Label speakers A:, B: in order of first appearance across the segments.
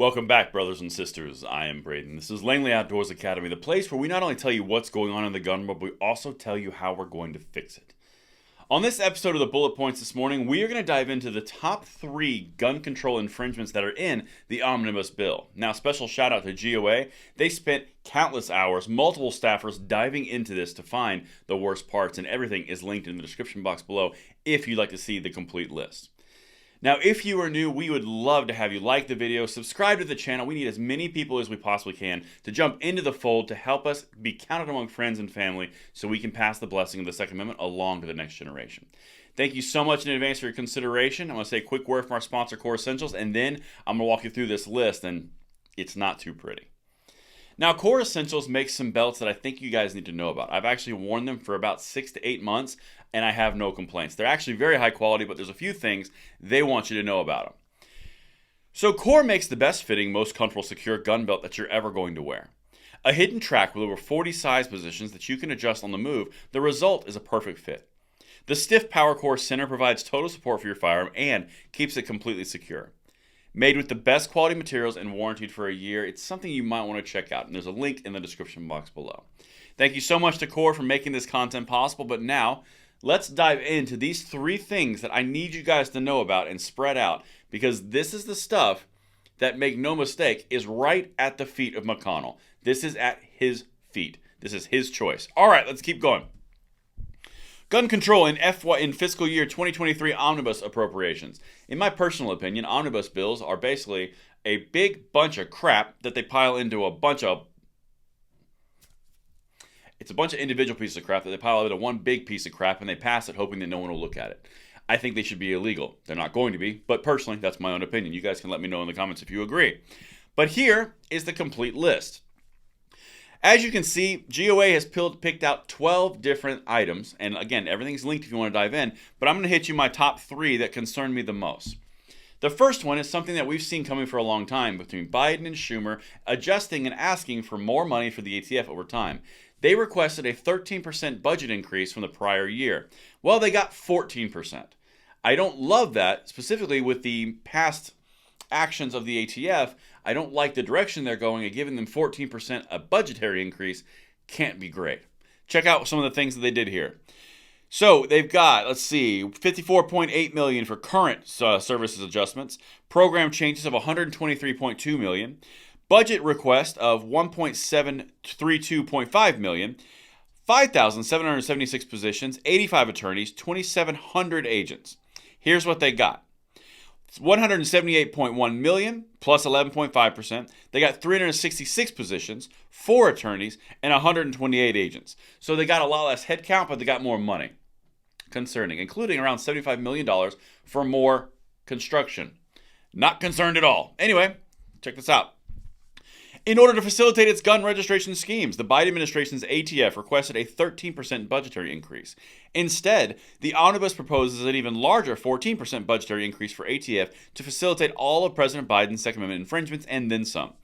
A: Welcome back, brothers and sisters. I am Braden. This is Langley Outdoors Academy, the place where we not only tell you what's going on in the gun world, but we also tell you how we're going to fix it. On this episode of the Bullet Points this morning, we are going to dive into the top 3 gun control infringements that are in the Omnibus Bill. Now, special shout out to GOA. They spent countless hours, multiple staffers diving into this to find the worst parts, and everything is linked in the description box below if you'd like to see the complete list. Now, if you are new, we would love to have you like the video, subscribe to the channel. We need as many people as we possibly can to jump into the fold to help us be counted among friends and family so we can pass the blessing of the Second Amendment along to the next generation. Thank you so much in advance for your consideration. I'm going to say a quick word from our sponsor, Core Essentials, and then I'm going to walk you through this list, and it's not too pretty. Now, Core Essentials makes some belts that I think you guys need to know about. I've actually worn them for about 6 to 8 months, and I have no complaints. They're actually very high quality, but there's a few things they want you to know about them. So Core makes the best fitting, most comfortable, secure gun belt that you're ever going to wear. A hidden track with over 40 size positions that you can adjust on the move, the result is a perfect fit. The stiff Power Core center provides total support for your firearm and keeps it completely secure. Made with the best quality materials and warranted for a year, it's something you might want to check out, and there's a link in the description box below. Thank you so much to Core for making this content possible, but now let's dive into these 3 things that I need you guys to know about and spread out, because this is the stuff that, make no mistake, is right at the feet of McConnell. This is at his feet. This is his choice. All right, let's keep going. Gun control in fiscal year 2023 omnibus appropriations. In my personal opinion, omnibus bills are basically a big bunch of crap that they pile into a bunch of... It's a bunch of individual pieces of crap that they pile into one big piece of crap, and they pass it hoping that no one will look at it. I think they should be illegal. They're not going to be, but personally, that's my own opinion. You guys can let me know in the comments if you agree. But here is the complete list. As you can see, GOA has picked out 12 different items, and again, everything's linked if you want to dive in, but I'm going to hit you my top 3 that concern me the most. The first one is something that we've seen coming for a long time between Biden and Schumer adjusting and asking for more money for the ATF over time. They requested a 13% budget increase from the prior year. Well, they got 14%. I don't love that, specifically with the past actions of the ATF. I don't like the direction they're going, and giving them 14% a budgetary increase can't be great. Check out some of the things that they did here. So they've got, let's see, $54.8 million for current services adjustments, program changes of $123.2 million, budget request of $1.732.5 million, 5,776 positions, 85 attorneys, 2,700 agents. Here's what they got. It's $178.1 million plus 11.5%. They got 366 positions, 4 attorneys, and 128 agents. So they got a lot less headcount, but they got more money. Concerning, including around $75 million for more construction. Not concerned at all. Anyway, check this out. In order to facilitate its gun registration schemes, the Biden administration's ATF requested a 13% budgetary increase. Instead, the omnibus proposes an even larger 14% budgetary increase for ATF to facilitate all of President Biden's Second Amendment infringements and then some.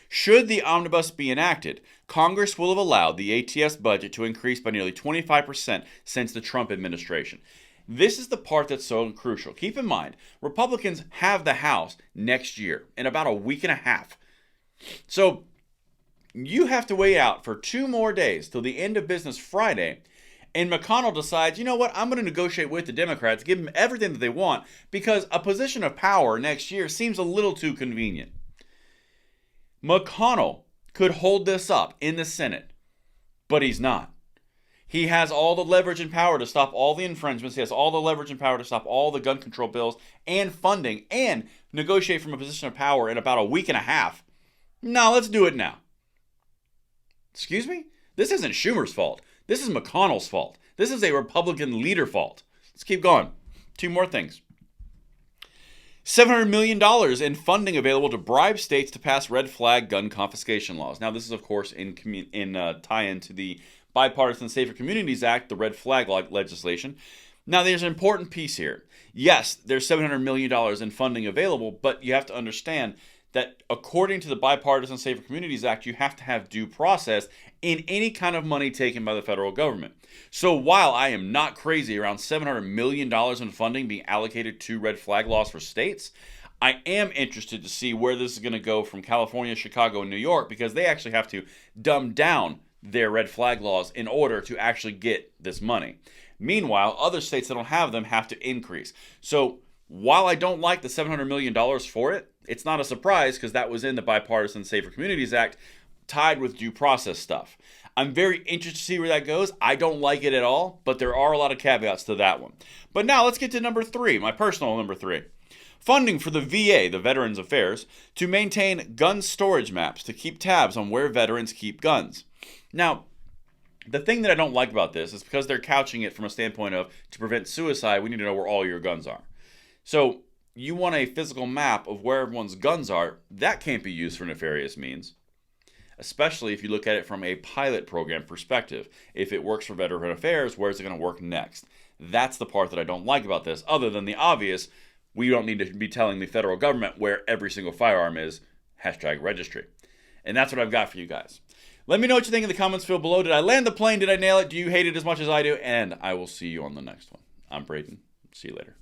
A: Should the omnibus be enacted, Congress will have allowed the ATF's budget to increase by nearly 25% since the Trump administration. This is the part that's so crucial. Keep in mind, Republicans have the House next year in about a week and a half. So you have to wait out for 2 more days till the end of business Friday, and McConnell decides, you know what, I'm going to negotiate with the Democrats, give them everything that they want, because a position of power next year seems a little too convenient. McConnell could hold this up in the Senate, but he's not. He has all the leverage and power to stop all the infringements. He has all the leverage and power to stop all the gun control bills and funding and negotiate from a position of power in about a week and a half. No, let's do it now. Excuse me? This isn't Schumer's fault. This is McConnell's fault. This is a Republican leader fault. Let's keep going. 2 more things. $700 million in funding available to bribe states to pass red flag gun confiscation laws. Now, this is, of course, in tie-in to the Bipartisan Safer Communities Act, the red flag legislation. Now, there's an important piece here. Yes, there's $700 million in funding available, but you have to understand that according to the Bipartisan Safer Communities Act, you have to have due process in any kind of money taken by the federal government. So while I am not crazy around $700 million in funding being allocated to red flag laws for states, I am interested to see where this is going to go from California, Chicago, and New York, because they actually have to dumb down their red flag laws in order to actually get this money. Meanwhile, other states that don't have them have to increase. So while I don't like the $700 million for it, it's not a surprise because that was in the Bipartisan Safer Communities Act tied with due process stuff. I'm very interested to see where that goes. I don't like it at all, but there are a lot of caveats to that one. But now let's get to number 3, my personal number 3. Funding for the VA, the Veterans Affairs, to maintain gun storage maps to keep tabs on where veterans keep guns. Now, the thing that I don't like about this is because they're couching it from a standpoint of to prevent suicide, we need to know where all your guns are. So you want a physical map of where everyone's guns are. That can't be used for nefarious means, especially if you look at it from a pilot program perspective. If it works for Veteran Affairs, where's it going to work next? That's the part that I don't like about this, other than the obvious, we don't need to be telling the federal government where every single firearm is, #registry. And that's what I've got for you guys. Let me know what you think in the comments field below. Did I land the plane? Did I nail it? Do you hate it as much as I do? And I will see you on the next one. I'm Braden. See you later.